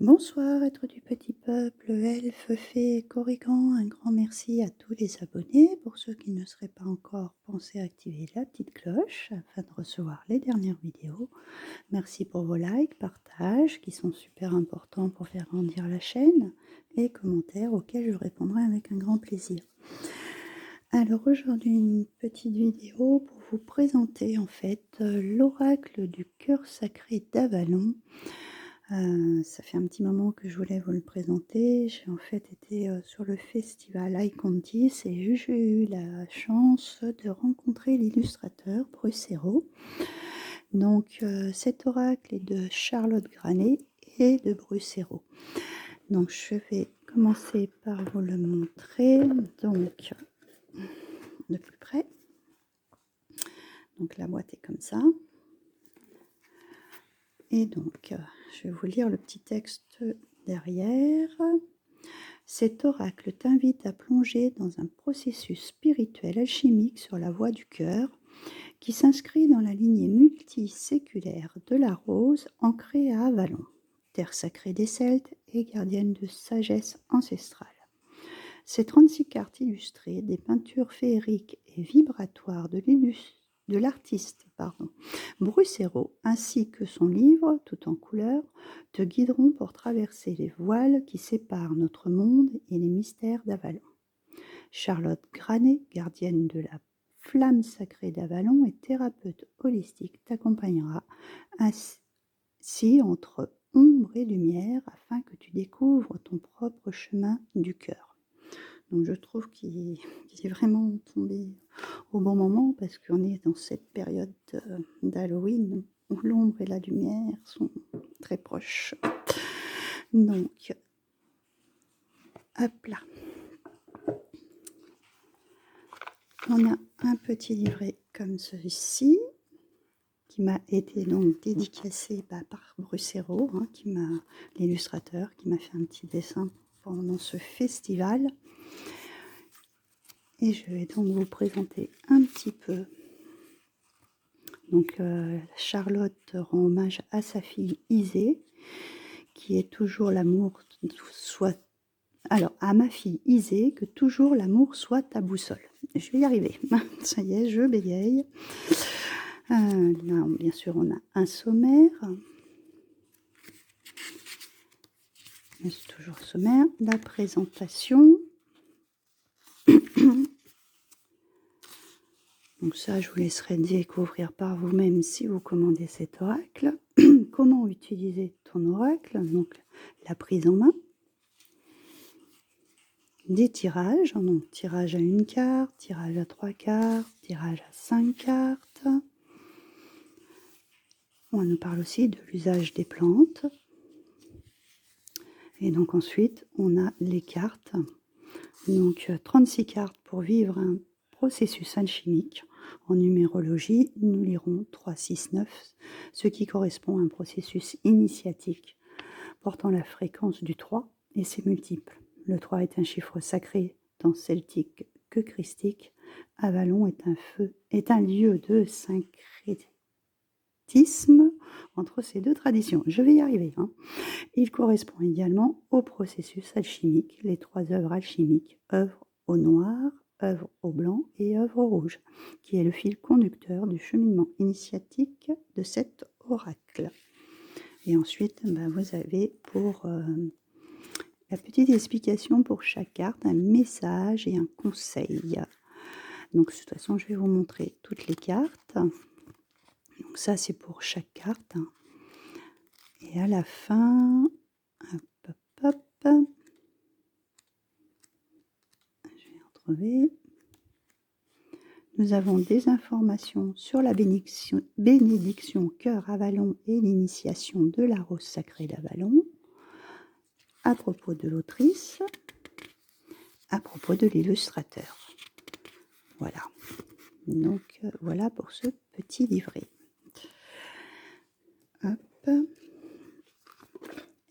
Bonsoir, être du petit peuple, elfes, fées, corrigans, un grand merci à tous les abonnés. Pour ceux qui ne seraient pas encore, pensez à activer la petite cloche afin de recevoir les dernières vidéos. Merci pour vos likes, partages qui sont super importants pour faire grandir la chaîne et commentaires auxquels je répondrai avec un grand plaisir. Alors aujourd'hui une petite vidéo pour vous présenter en fait l'oracle du cœur sacré d'Avalon. Ça fait un petit moment que je voulais vous le présenter. J'ai en fait été sur le festival Icontis et j'ai eu la chance de rencontrer l'illustrateur Brucero. Donc cet oracle est de Charlotte Granet et de Brucero. Donc je vais commencer par vous le montrer donc de plus près. Donc la boîte est comme ça. Et donc, je vais vous lire le petit texte derrière. Cet oracle t'invite à plonger dans un processus spirituel alchimique sur la voie du cœur qui s'inscrit dans la lignée multiséculaire de la rose ancrée à Avalon, terre sacrée des Celtes et gardienne de sagesse ancestrale. Ces 36 cartes illustrées des peintures féeriques et vibratoires de l'artiste Brucero, ainsi que son livre, tout en couleurs, te guideront pour traverser les voiles qui séparent notre monde et les mystères d'Avalon. Charlotte Granet, gardienne de la flamme sacrée d'Avalon et thérapeute holistique, t'accompagnera ainsi entre ombre et lumière afin que tu découvres ton propre chemin du cœur. Donc je trouve qu'il est vraiment tombé au bon moment parce qu'on est dans cette période d'Halloween où l'ombre et la lumière sont très proches. Donc, hop là. On a un petit livret comme celui-ci qui m'a été donc dédicacé par Brucero, l'illustrateur, qui m'a fait un petit dessin pendant ce festival. Et je vais donc vous présenter un petit peu. Donc Charlotte rend hommage à sa fille Isée, qui est toujours l'amour soit... Alors, à ma fille Isée, que toujours l'amour soit ta boussole. Je vais y arriver. Ça y est, je bégaye. Là, bien sûr, on a un sommaire. C'est toujours sommaire. La présentation. Donc ça, je vous laisserai découvrir par vous-même si vous commandez cet oracle. Comment utiliser ton oracle, donc la prise en main. Des tirages, donc tirage à 1 carte, tirage à 3 cartes, tirage à 5 cartes. On nous parle aussi de l'usage des plantes. Et donc ensuite, on a les cartes. Donc 36 cartes pour vivre un processus alchimique. En numérologie, nous lirons 3, 6, 9, ce qui correspond à un processus initiatique portant la fréquence du 3 et ses multiples. Le 3 est un chiffre sacré tant celtique que christique. Avalon est un lieu de syncrétisme entre ces deux traditions. Je vais y arriver. Il correspond également au processus alchimique, les 3 œuvres alchimiques, œuvre au noir, œuvre au blanc et œuvre au rouge, qui est le fil conducteur du cheminement initiatique de cet oracle. Et ensuite, vous avez pour la petite explication pour chaque carte, un message et un conseil. Donc de toute façon, je vais vous montrer toutes les cartes. Donc ça, c'est pour chaque carte. Et à la fin, hop, je vais en trouver. Nous avons des informations sur la bénédiction cœur Avalon et l'initiation de la rose sacrée d'Avalon, à propos de l'autrice, à propos de l'illustrateur. Voilà. Donc voilà pour ce petit livret. Hop.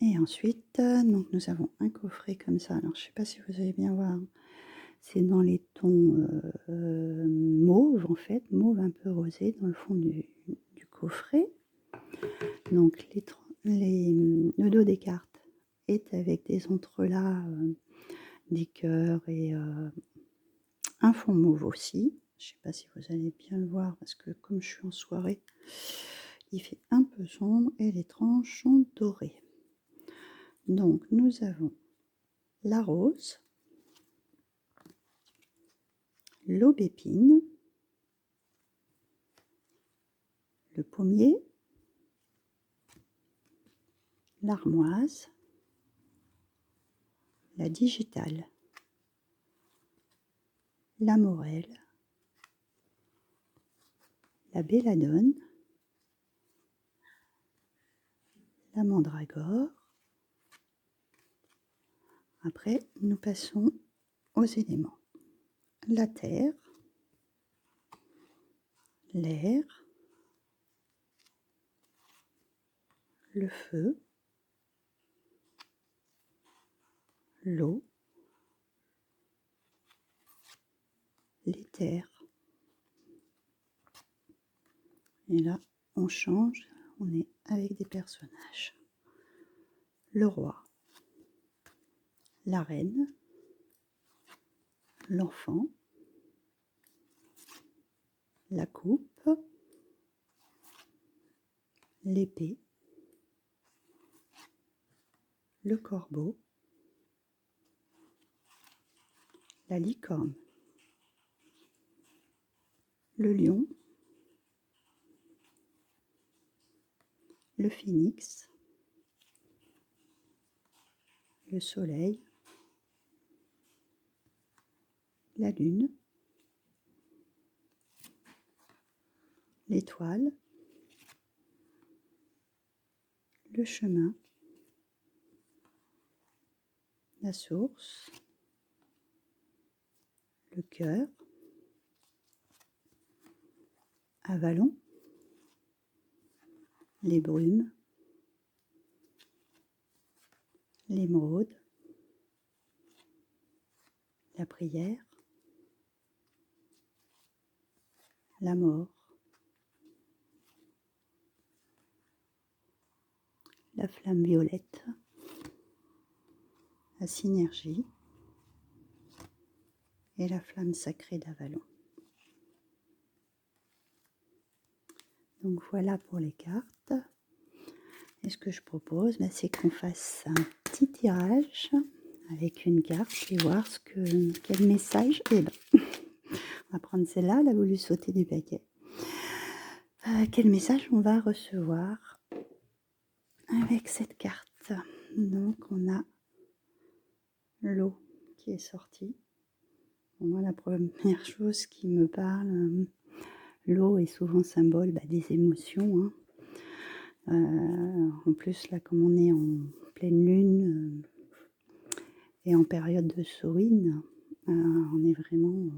Et ensuite, donc nous avons un coffret comme ça. Alors je ne sais pas si vous allez bien voir. C'est dans les tons mauve en fait, mauve un peu rosé dans le fond du coffret. Donc le dos des cartes écrite avec des entrelacs, des cœurs et un fond mauve aussi. Je ne sais pas si vous allez bien le voir parce que comme je suis en soirée, il fait un peu sombre et les tranches sont dorées. Donc nous avons la rose, l'aubépine, le pommier, l'armoise, la digitale, la morelle, la belladone, la mandragore. Après, nous passons aux éléments. La terre, l'air, le feu, l'eau, l'éther. Et là, on change, on est avec des personnages. Le roi, la reine, l'enfant, la coupe, l'épée, le corbeau, la licorne, le lion, le phénix, le soleil, la lune, l'étoile, le chemin, la source, le cœur, Avalon, les brumes, l'émeraude, la prière, la mort, la flamme violette, la synergie et la flamme sacrée d'Avalon. Donc voilà pour les cartes. Et ce que je propose, c'est qu'on fasse un petit tirage avec une carte et voir quel message. On va prendre celle-là, elle a voulu sauter du paquet. Quel message on va recevoir avec cette carte. Donc on a l'eau qui est sortie. Pour moi, la première chose qui me parle, l'eau est souvent symbole des émotions. En plus, là, comme on est en pleine lune et en période de Samhain, on est vraiment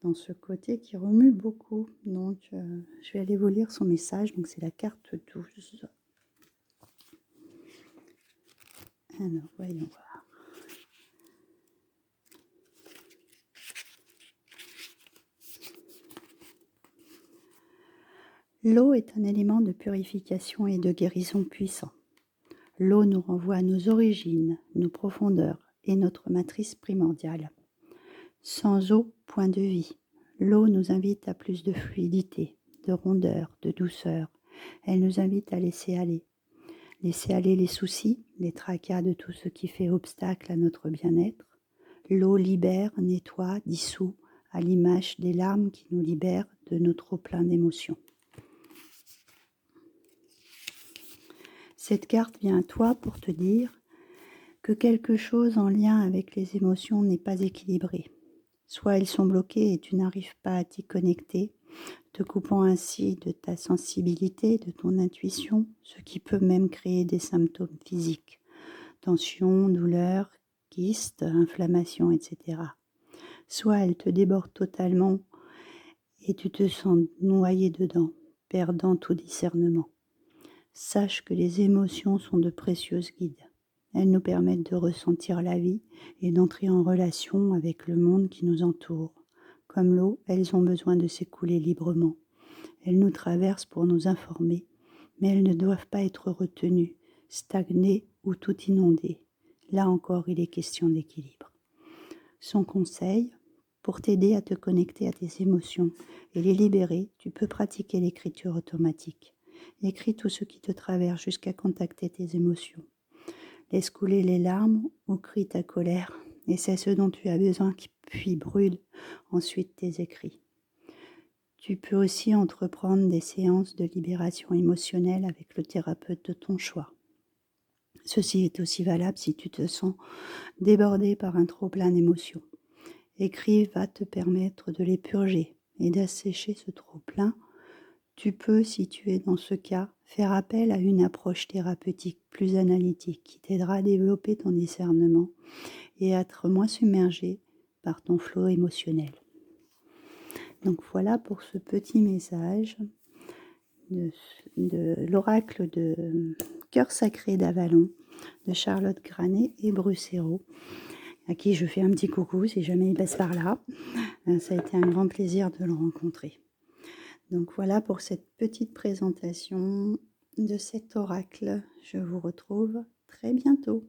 dans ce côté qui remue beaucoup. Donc, je vais aller vous lire son message. Donc, c'est la carte 12. Alors, voyons voir. L'eau est un élément de purification et de guérison puissant. L'eau nous renvoie à nos origines, nos profondeurs et notre matrice primordiale. Sans eau, point de vie. L'eau nous invite à plus de fluidité, de rondeur, de douceur. Elle nous invite à laisser aller. Laisser aller les soucis, les tracas de tout ce qui fait obstacle à notre bien-être. L'eau libère, nettoie, dissout, à l'image des larmes qui nous libèrent de nos trop-pleins d'émotions. Cette carte vient à toi pour te dire que quelque chose en lien avec les émotions n'est pas équilibré. Soit elles sont bloquées et tu n'arrives pas à t'y connecter, te coupant ainsi de ta sensibilité, de ton intuition, ce qui peut même créer des symptômes physiques, tension, douleur, kyste, inflammation, etc. Soit elles te débordent totalement et tu te sens noyé dedans, perdant tout discernement. Sache que les émotions sont de précieuses guides. Elles nous permettent de ressentir la vie et d'entrer en relation avec le monde qui nous entoure. Comme l'eau, elles ont besoin de s'écouler librement. Elles nous traversent pour nous informer, mais elles ne doivent pas être retenues, stagner ou tout inonder. Là encore, il est question d'équilibre. Son conseil, pour t'aider à te connecter à tes émotions et les libérer, tu peux pratiquer l'écriture automatique. Écris tout ce qui te traverse jusqu'à contacter tes émotions. Laisse couler les larmes ou crie ta colère, et c'est ce dont tu as besoin puis brûle ensuite tes écrits. Tu peux aussi entreprendre des séances de libération émotionnelle avec le thérapeute de ton choix. Ceci est aussi valable si tu te sens débordé par un trop-plein d'émotions. Écrire va te permettre de les purger et d'assécher ce trop-plein. Tu peux, si tu es dans ce cas, faire appel à une approche thérapeutique plus analytique qui t'aidera à développer ton discernement et à être moins submergé par ton flot émotionnel. Donc voilà pour ce petit message de l'oracle de Cœur sacré d'Avalon de Charlotte Granet et Brucero, à qui je fais un petit coucou si jamais il passe par là. Ça a été un grand plaisir de le rencontrer. Donc voilà pour cette petite présentation de cet oracle. Je vous retrouve très bientôt.